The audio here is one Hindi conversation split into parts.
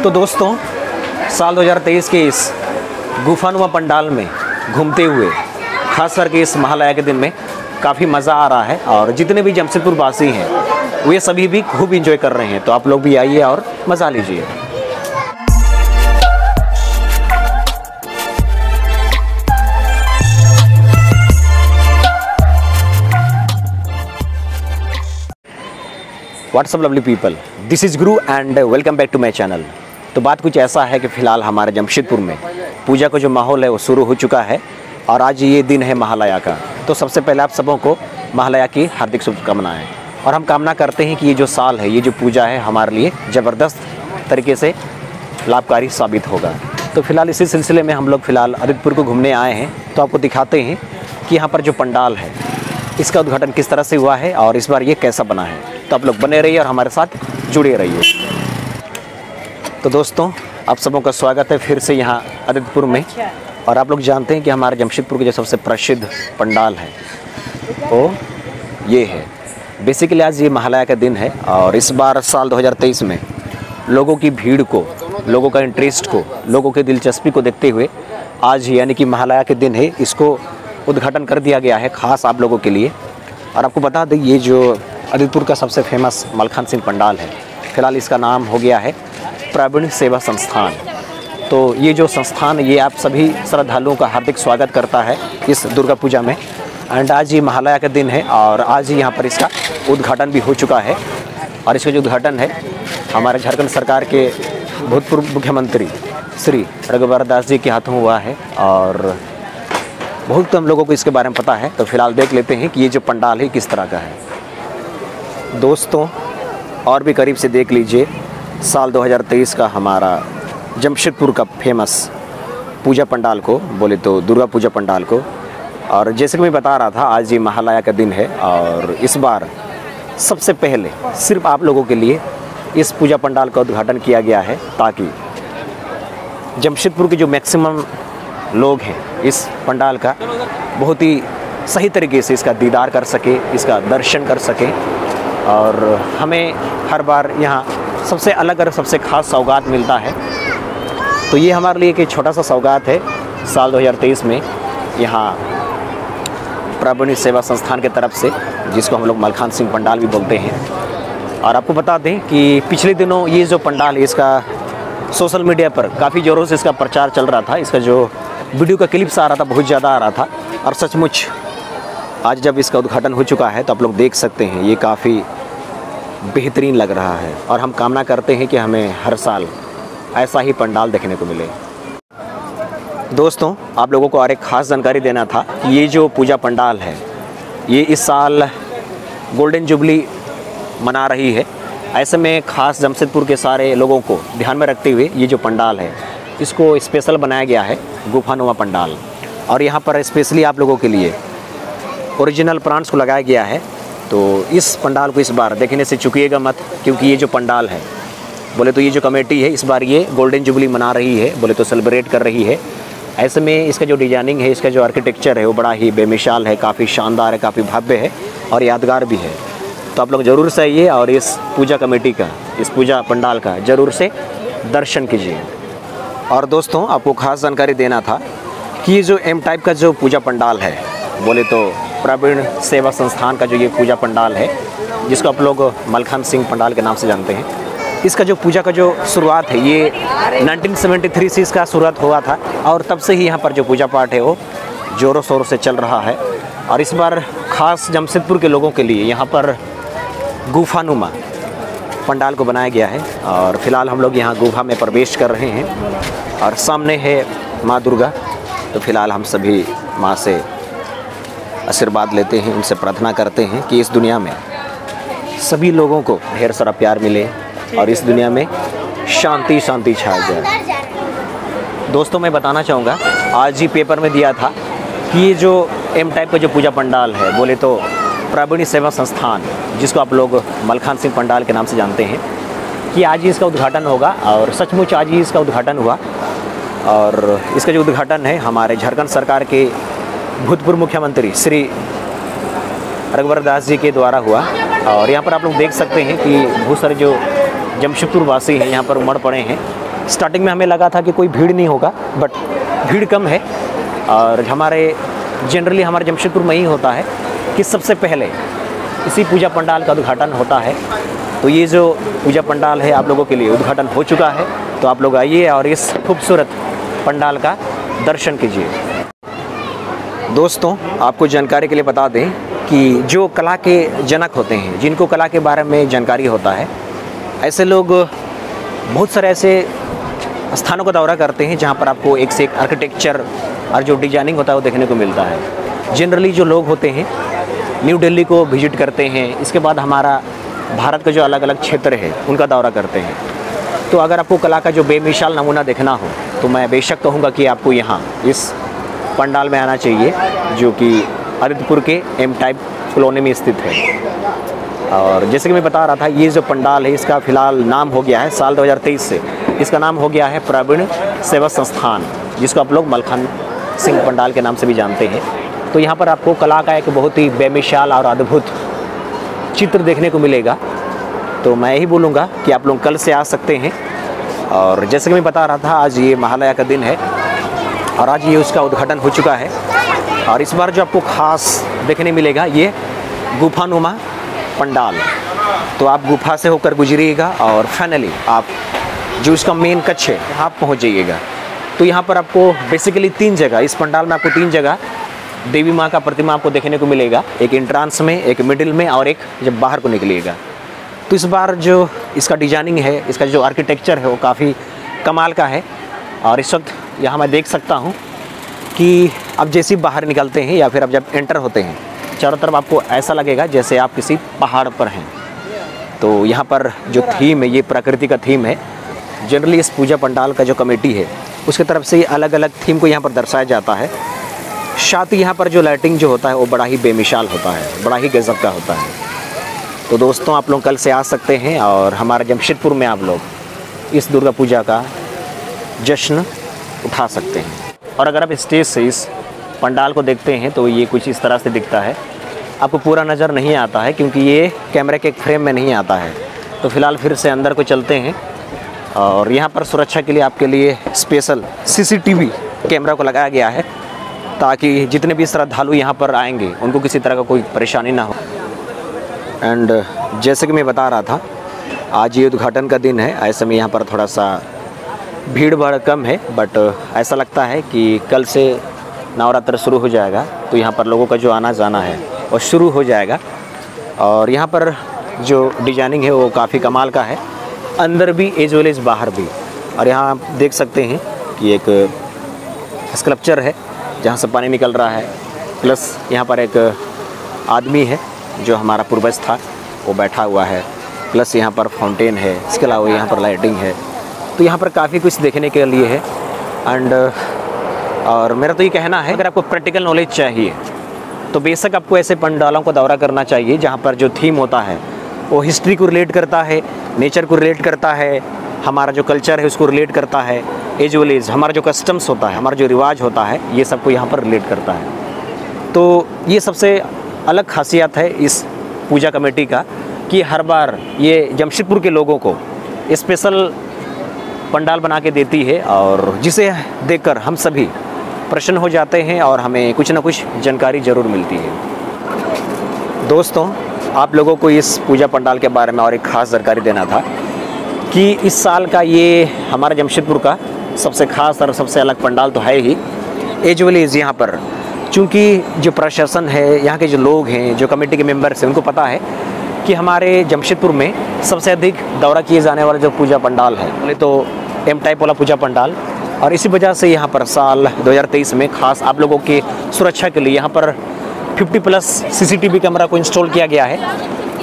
तो दोस्तों, साल 2023 के इस गुफानुमा पंडाल में घूमते हुए खास करके इस महालया के दिन में काफ़ी मज़ा आ रहा है और जितने भी जमशेदपुर वासी हैं वे सभी भी खूब इंजॉय कर रहे हैं। तो आप लोग भी आइए और मज़ा लीजिए। What's up lovely people, this is Guru and welcome back to my channel. तो बात कुछ ऐसा है कि फ़िलहाल हमारे जमशेदपुर में पूजा का जो माहौल है वो शुरू हो चुका है और आज ये दिन है महालया का। तो सबसे पहले आप सबों को महालया की हार्दिक शुभकामनाएं और हम कामना करते हैं कि ये जो साल है, ये जो पूजा है हमारे लिए ज़बरदस्त तरीके से लाभकारी साबित होगा। तो फिलहाल इसी सिलसिले में हम लोग फ़िलहाल आदित्यपुर को घूमने आए हैं। तो आपको दिखाते हैं कि यहाँ पर जो पंडाल है इसका उद्घाटन किस तरह से हुआ है और इस बार ये कैसा बना है। तो आप लोग बने रहिए और हमारे साथ जुड़े रहिए। तो दोस्तों, आप सबों का स्वागत है फिर से यहाँ आदित्यपुर में। और आप लोग जानते हैं कि हमारे जमशेदपुर के जो सबसे प्रसिद्ध पंडाल है वो ये है। बेसिकली आज ये महालया का दिन है और इस बार साल 2023 में लोगों की भीड़ को, लोगों का इंटरेस्ट को, लोगों की दिलचस्पी को देखते हुए आज यानी कि महालया के दिन है, इसको उद्घाटन कर दिया गया है खास आप लोगों के लिए। और आपको बता दें, ये जो आदित्यपुर का सबसे फेमस मलखान सिंह पंडाल है, फिलहाल इसका नाम हो गया है प्रवीण सेवा संस्थान। तो ये जो संस्थान, ये आप सभी श्रद्धालुओं का हार्दिक स्वागत करता है इस दुर्गा पूजा में। एंड आज ये महालया का दिन है और आज ही यहाँ पर इसका उद्घाटन भी हो चुका है। और इसका जो उद्घाटन है हमारे झारखंड सरकार के भूतपूर्व मुख्यमंत्री श्री रघुवर दास जी के हाथों हुआ है और बहुत कम लोगों को इसके बारे में पता है। तो फिलहाल देख लेते हैं कि ये जो पंडाल है किस तरह का है। दोस्तों, और भी करीब से देख लीजिए साल 2023 का हमारा जमशेदपुर का फेमस पूजा पंडाल को, बोले तो दुर्गा पूजा पंडाल को। और जैसे कि मैं बता रहा था, आज ये महालया का दिन है और इस बार सबसे पहले सिर्फ आप लोगों के लिए इस पूजा पंडाल का उद्घाटन किया गया है ताकि जमशेदपुर के जो मैक्सिमम लोग हैं इस पंडाल का बहुत ही सही तरीके से इसका दीदार कर सके, इसका दर्शन कर सके। और हमें हर बार यहाँ सबसे अलग और सबसे ख़ास सौगात मिलता है। तो ये हमारे लिए एक छोटा सा सौगात है साल 2023 में यहाँ प्रवीण सेवा संस्थान के तरफ से, जिसको हम लोग मलखान सिंह पंडाल भी बोलते हैं। और आपको बता दें कि पिछले दिनों ये जो पंडाल है इसका सोशल मीडिया पर काफ़ी ज़ोरों से इसका प्रचार चल रहा था। इसका जो वीडियो का क्लिप्स आ रहा था बहुत ज़्यादा आ रहा था और सचमुच आज जब इसका उद्घाटन हो चुका है तो आप लोग देख सकते हैं ये काफ़ी बेहतरीन लग रहा है। और हम कामना करते हैं कि हमें हर साल ऐसा ही पंडाल देखने को मिले। दोस्तों, आप लोगों को और एक ख़ास जानकारी देना था कि ये जो पूजा पंडाल है ये इस साल गोल्डन जुबली मना रही है। ऐसे में ख़ास जमशेदपुर के सारे लोगों को ध्यान में रखते हुए ये जो पंडाल है इसको स्पेशल बनाया गया है गुफानुमा पंडाल। और यहाँ पर स्पेशली आप लोगों के लिए ओरिजिनल प्लांट्स को लगाया गया है। तो इस पंडाल को इस बार देखने से चूकिएगा मत, क्योंकि ये जो पंडाल है, बोले तो ये जो कमेटी है इस बार ये गोल्डन जुबली मना रही है, बोले तो सेलिब्रेट कर रही है। ऐसे में इसका जो डिजाइनिंग है, इसका जो आर्किटेक्चर है वो बड़ा ही बेमिसाल है, काफ़ी शानदार है, काफ़ी भव्य है और यादगार भी है। तो आप लोग ज़रूर से आइए और इस पूजा कमेटी का, इस पूजा पंडाल का ज़रूर से दर्शन कीजिए। और दोस्तों, आपको ख़ास जानकारी देना था कि ये जो एम टाइप का जो पूजा पंडाल है, बोले तो प्रवीण सेवा संस्थान का जो ये पूजा पंडाल है, जिसको आप लोग मलखान सिंह पंडाल के नाम से जानते हैं, इसका जो पूजा का जो शुरुआत है ये 1973 से इसका शुरुआत हुआ था और तब से ही यहाँ पर जो पूजा पाठ है वो ज़ोरों शोरों से चल रहा है। और इस बार ख़ास जमशेदपुर के लोगों के लिए यहाँ पर गुफानुमा पंडाल को बनाया गया है। और फिलहाल हम लोग यहाँ गुफा में प्रवेश कर रहे हैं और सामने है माँ दुर्गा। तो फिलहाल हम सभी माँ से आशीर्वाद लेते हैं, उनसे प्रार्थना करते हैं कि इस दुनिया में सभी लोगों को ढेर सारा प्यार मिले और इस दुनिया में शांति शांति छा जाए। दोस्तों, मैं बताना चाहूँगा, आज ही पेपर में दिया था कि ये जो एम टाइप का जो पूजा पंडाल है, बोले तो प्रवीण सेवा संस्थान, जिसको आप लोग मलखान सिंह पंडाल के नाम से जानते हैं, कि आज ही इसका उद्घाटन होगा। और सचमुच आज ही इसका उद्घाटन हुआ। और इसका जो उद्घाटन है हमारे झारखंड सरकार के भूतपूर्व मुख्यमंत्री श्री रघुवर दास जी के द्वारा हुआ। और यहाँ पर आप लोग देख सकते हैं कि बहुत सारे जो जमशेदपुर वासी हैं यहाँ पर उमड़ पड़े हैं स्टार्टिंग में हमें लगा था कि कोई भीड़ नहीं होगा, बट भीड़ कम है। और हमारे जमशेदपुर में ही होता है कि सबसे पहले इसी पूजा पंडाल का उद्घाटन होता है। तो ये जो पूजा पंडाल है आप लोगों के लिए उद्घाटन हो चुका है, तो आप लोग आइए और इस खूबसूरत पंडाल का दर्शन कीजिए। दोस्तों, आपको जानकारी के लिए बता दें कि जो कला के जनक होते हैं, जिनको कला के बारे में जानकारी होता है, ऐसे लोग बहुत सारे ऐसे स्थानों का दौरा करते हैं जहाँ पर आपको एक से एक आर्किटेक्चर और जो डिजाइनिंग होता है वो देखने को मिलता है। जनरली जो लोग होते हैं न्यू दिल्ली को विजिट करते हैं, इसके बाद हमारा भारत के जो अलग अलग क्षेत्र है उनका दौरा करते हैं। तो अगर आपको कला का जो बेमिसाल नमूना देखना हो तो मैं बेशक कहूँगा कि आपको यहाँ इस पंडाल में आना चाहिए, जो कि आदित्यपुर के एम टाइप कॉलोनी में स्थित है। और जैसे कि मैं बता रहा था, ये जो पंडाल है इसका फ़िलहाल नाम हो गया है साल 2023 से इसका नाम हो गया है प्रवीण सेवा संस्थान, जिसको आप लोग मलखान सिंह पंडाल के नाम से भी जानते हैं। तो यहाँ पर आपको कला का एक बहुत ही बेमिसाल और अद्भुत चित्र देखने को मिलेगा। तो मैं यही बोलूँगा कि आप लोग कल से आ सकते हैं। और जैसे कि मैं बता रहा था, आज ये महालया का दिन है और आज ये उसका उद्घाटन हो चुका है। और इस बार जो आपको ख़ास देखने मिलेगा ये गुफानुमा पंडाल। तो आप गुफा से होकर गुजरिएगा और फाइनली आप जो इसका मेन कक्ष है यहाँ पहुँच जाइएगा। तो यहाँ पर आपको बेसिकली 3 जगह, इस पंडाल में आपको 3 जगह देवी माँ का प्रतिमा आपको देखने को मिलेगा, एक एंट्रांस में, एक मिडिल में और एक जब बाहर को निकलिएगा। तो इस बार जो इसका डिजाइनिंग है, इसका जो आर्किटेक्चर है वो काफ़ी कमाल का है। और इस वक्त यहाँ मैं देख सकता हूँ कि अब जैसे ही बाहर निकलते हैं या फिर अब जब एंटर होते हैं, चारों तरफ आपको ऐसा लगेगा जैसे आप किसी पहाड़ पर हैं। तो यहाँ पर जो थीम है ये प्रकृति का थीम है। जनरली इस पूजा पंडाल का जो कमेटी है उसकी तरफ से अलग अलग थीम को यहाँ पर दर्शाया जाता है। साथ ही यहाँ पर जो लाइटिंग जो होता है वो बड़ा ही बेमिसाल होता है, बड़ा ही गजब का होता है। तो दोस्तों, आप लोग कल से आ सकते हैं और हमारे जमशेदपुर में आप लोग इस दुर्गा पूजा का जश्न उठा सकते हैं। और अगर आप स्टेज से इस पंडाल को देखते हैं तो ये कुछ इस तरह से दिखता है। आपको पूरा नज़र नहीं आता है क्योंकि ये कैमरे के फ्रेम में नहीं आता है। तो फ़िलहाल फिर से अंदर को चलते हैं और यहाँ पर सुरक्षा के लिए आपके लिए स्पेशल CCTV कैमरा को लगाया गया है, ताकि जितने भी श्रद्धालु यहाँ पर आएंगे उनको किसी तरह का कोई परेशानी ना हो। एंड जैसे कि मैं बता रहा था, आज ये उद्घाटन का दिन है। ऐसे में यहाँ पर थोड़ा सा भीड़ भाड़ कम है, बट ऐसा लगता है कि कल से नवरात्र शुरू हो जाएगा तो यहाँ पर लोगों का जो आना जाना है वो शुरू हो जाएगा। और यहाँ पर जो डिजाइनिंग है वो काफ़ी कमाल का है, अंदर भी एज वेल एज बाहर भी। और यहाँ आप देख सकते हैं कि एक स्कल्पचर है जहाँ से पानी निकल रहा है, प्लस यहाँ पर एक आदमी है जो हमारा पूर्वज था वो बैठा हुआ है, प्लस यहाँ पर फाउंटेन है, इसके अलावा यहाँ पर लाइटिंग है। तो यहाँ पर काफ़ी कुछ देखने के लिए है। एंड और मेरा तो ये कहना है, अगर आपको प्रैक्टिकल नॉलेज चाहिए तो बेशक आपको ऐसे पंडालों का दौरा करना चाहिए जहाँ पर जो थीम होता है वो हिस्ट्री को रिलेट करता है, नेचर को रिलेट करता है, हमारा जो कल्चर है उसको रिलेट करता है, एज वेल एज हमारा जो कस्टम्स होता है, हमारा जो रिवाज होता है, ये सबको यहाँ पर रिलेट करता है। तो ये सबसे अलग खासियत है इस पूजा कमेटी का कि हर बार ये जमशेदपुर के लोगों को स्पेशल पंडाल बना के देती है और जिसे देखकर हम सभी प्रसन्न हो जाते हैं और हमें कुछ ना कुछ जानकारी ज़रूर मिलती है। दोस्तों, आप लोगों को इस पूजा पंडाल के बारे में और एक ख़ास जानकारी देना था कि इस साल का ये हमारा जमशेदपुर का सबसे ख़ास और सबसे अलग पंडाल तो है ही। एज वेल एज यहाँ पर चूँकि जो प्रशासन है, यहाँ के जो लोग हैं, जो कमेटी के मेंबर्स हैं, उनको पता है कि हमारे जमशेदपुर में सबसे अधिक दौरा किए जाने वाला जो पूजा पंडाल है बोले तो एम टाइप वाला पूजा पंडाल। और इसी वजह से यहाँ पर साल 2023 में खास आप लोगों की सुरक्षा के लिए यहाँ पर 50+ CCTV कैमरा को इंस्टॉल किया गया है,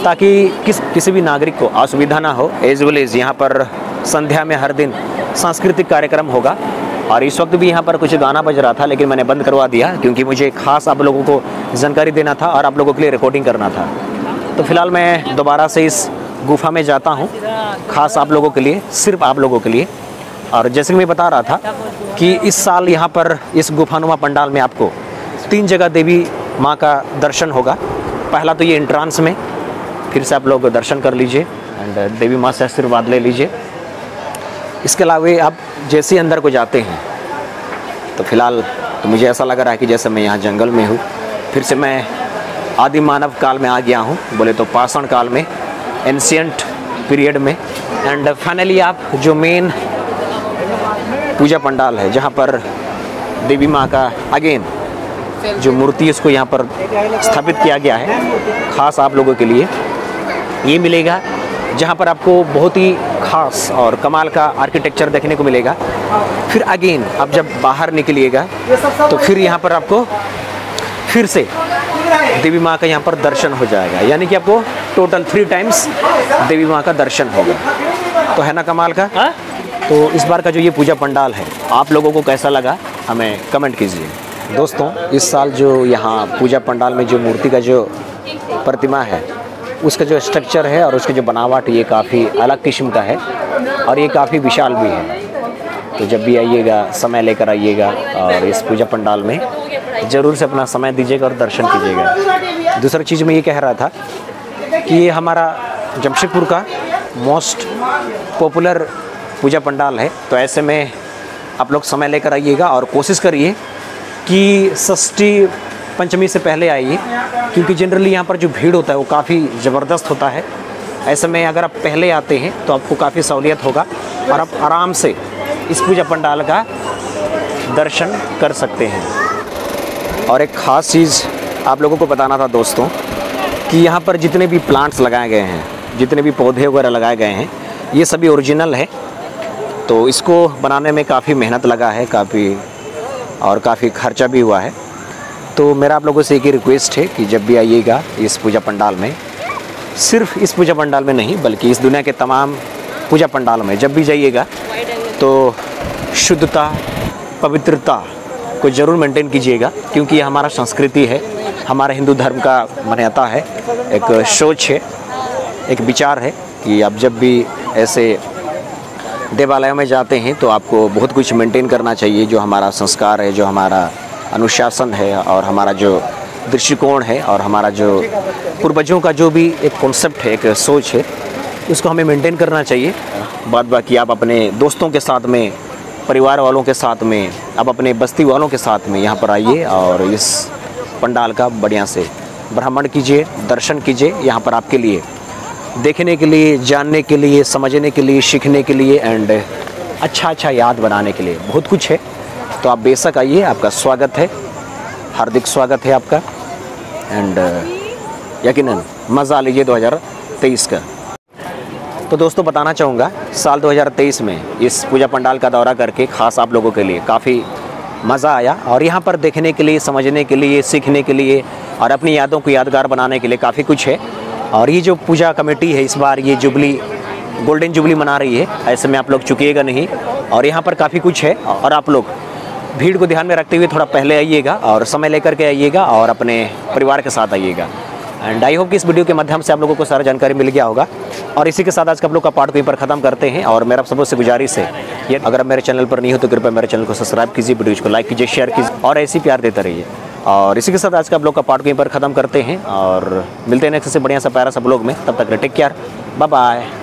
ताकि किसी भी नागरिक को असुविधा ना हो। एज वेल एज यहाँ पर संध्या में हर दिन सांस्कृतिक कार्यक्रम होगा। और इस वक्त भी यहाँ पर कुछ गाना बज रहा था, लेकिन मैंने बंद करवा दिया क्योंकि मुझे खास आप लोगों को जानकारी देना था और आप लोगों के लिए रिकॉर्डिंग करना था। तो फिलहाल मैं दोबारा से इस गुफा में जाता हूँ, खास आप लोगों के लिए, सिर्फ आप लोगों के लिए। और जैसे कि मैं बता रहा था कि इस साल यहाँ पर इस गुफानुमा पंडाल में आपको 3 जगह देवी माँ का दर्शन होगा। पहला तो ये एंट्रांस में, फिर से आप लोग दर्शन कर लीजिए एंड देवी माँ से आशीर्वाद ले लीजिए। इसके अलावा आप जैसे अंदर को जाते हैं तो फ़िलहाल तो मुझे ऐसा लग रहा है कि जैसे मैं यहाँ जंगल में हूँ, फिर से मैं आदि मानव काल में आ गया हूँ, बोले तो पाषाण काल में, एंशिएंट पीरियड में। एंड फाइनली आप जो मेन पूजा पंडाल है जहाँ पर देवी माँ का अगेन जो मूर्ति है उसको यहाँ पर स्थापित किया गया है ख़ास आप लोगों के लिए, ये मिलेगा जहाँ पर आपको बहुत ही ख़ास और कमाल का आर्किटेक्चर देखने को मिलेगा। फिर अगेन आप जब बाहर निकलिएगा तो फिर यहाँ पर आपको फिर से देवी माँ का यहाँ पर दर्शन हो जाएगा, यानी कि आपको टोटल 3 टाइम्स देवी माँ का दर्शन होगा। तो है ना कमाल का। तो इस बार का जो ये पूजा पंडाल है आप लोगों को कैसा लगा हमें कमेंट कीजिए। दोस्तों इस साल जो यहाँ पूजा पंडाल में जो मूर्ति का जो प्रतिमा है उसका जो स्ट्रक्चर है और उसकी जो बनावट ये काफ़ी अलग किस्म का है और ये काफ़ी विशाल भी है। तो जब भी आइएगा समय लेकर आइएगा और इस पूजा पंडाल में ज़रूर से अपना समय दीजिएगा और दर्शन कीजिएगा। दूसरी चीज़ मैं ये कह रहा था कि ये हमारा जमशेदपुर का मोस्ट पॉपुलर पूजा पंडाल है, तो ऐसे में आप लोग समय लेकर आइएगा और कोशिश करिए कि षष्ठी पंचमी से पहले आइए, क्योंकि जनरली यहाँ पर जो भीड़ होता है वो काफ़ी ज़बरदस्त होता है। ऐसे में अगर आप पहले आते हैं तो आपको काफ़ी सहूलियत होगा और आप आराम से इस पूजा पंडाल का दर्शन कर सकते हैं। और एक ख़ास चीज़ आप लोगों को बताना था दोस्तों कि यहाँ पर जितने भी प्लांट्स लगाए गए हैं, जितने भी पौधे वगैरह लगाए गए हैं, ये सभी ओरिजिनल है। तो इसको बनाने में काफ़ी मेहनत लगा है, काफ़ी खर्चा भी हुआ है। तो मेरा आप लोगों से एक ही रिक्वेस्ट है कि जब भी आइएगा इस पूजा पंडाल में, सिर्फ इस पूजा पंडाल में नहीं बल्कि इस दुनिया के तमाम पूजा पंडाल में जब भी जाइएगा तो शुद्धता, पवित्रता को ज़रूर मेंटेन कीजिएगा, क्योंकि ये हमारा संस्कृति है, हमारा हिंदू धर्म का मान्यता है, एक सोच है, एक विचार है कि आप जब भी ऐसे देवालयों में जाते हैं तो आपको बहुत कुछ मेंटेन करना चाहिए। जो हमारा संस्कार है, जो हमारा अनुशासन है और हमारा जो दृष्टिकोण है और हमारा जो पूर्वजों का जो भी एक कॉन्सेप्ट है, एक सोच है, उसको हमें मेंटेन करना चाहिए। बाद बाकी आप अपने दोस्तों के साथ में, परिवार वालों के साथ में, आप अपने बस्ती वालों के साथ में यहाँ पर आइए और इस पंडाल का बढ़िया से भ्रमण कीजिए, दर्शन कीजिए। यहाँ पर आपके लिए देखने के लिए, जानने के लिए, समझने के लिए, सीखने के लिए एंड अच्छा याद बनाने के लिए बहुत कुछ है। तो आप बेशक आइए, आपका स्वागत है, हार्दिक स्वागत है आपका। एंड यकीनन मज़ा लीजिए 2023 का। तो दोस्तों बताना चाहूँगा साल 2023 में इस पूजा पंडाल का दौरा करके ख़ास आप लोगों के लिए काफ़ी मज़ा आया और यहाँ पर देखने के लिए, समझने के लिए, सीखने के लिए और अपनी यादों को यादगार बनाने के लिए काफ़ी कुछ है। और ये जो पूजा कमेटी है इस बार ये जुबली, गोल्डन जुबली मना रही है, ऐसे में आप लोग चुकिएगा नहीं। और यहाँ पर काफ़ी कुछ है और आप लोग भीड़ को ध्यान में रखते हुए थोड़ा पहले आइएगा और समय लेकर के आइएगा और अपने परिवार के साथ आइएगा। एंड आई होप कि इस वीडियो के माध्यम से आप लोगों को सारा जानकारी मिल गया होगा। और इसी के साथ आज का आप लोग का पार्ट को यहीं पर ख़त्म करते हैं। और मेरा सबसे गुजारिश है, ये अगर मेरे चैनल पर नहीं हो तो कृपया मेरे चैनल को सब्सक्राइब कीजिए, वीडियो को लाइक कीजिए, शेयर कीजिए और ऐसे ही प्यार देते रहिए। और इसी के साथ आज का आप लोग का पार्ट को यहीं पर ख़त्म करते हैं और मिलते हैं नेक्स्ट से बढ़िया सा प्यारा सा ब्लॉग में। तब तक टेक केयर, बाय बाय।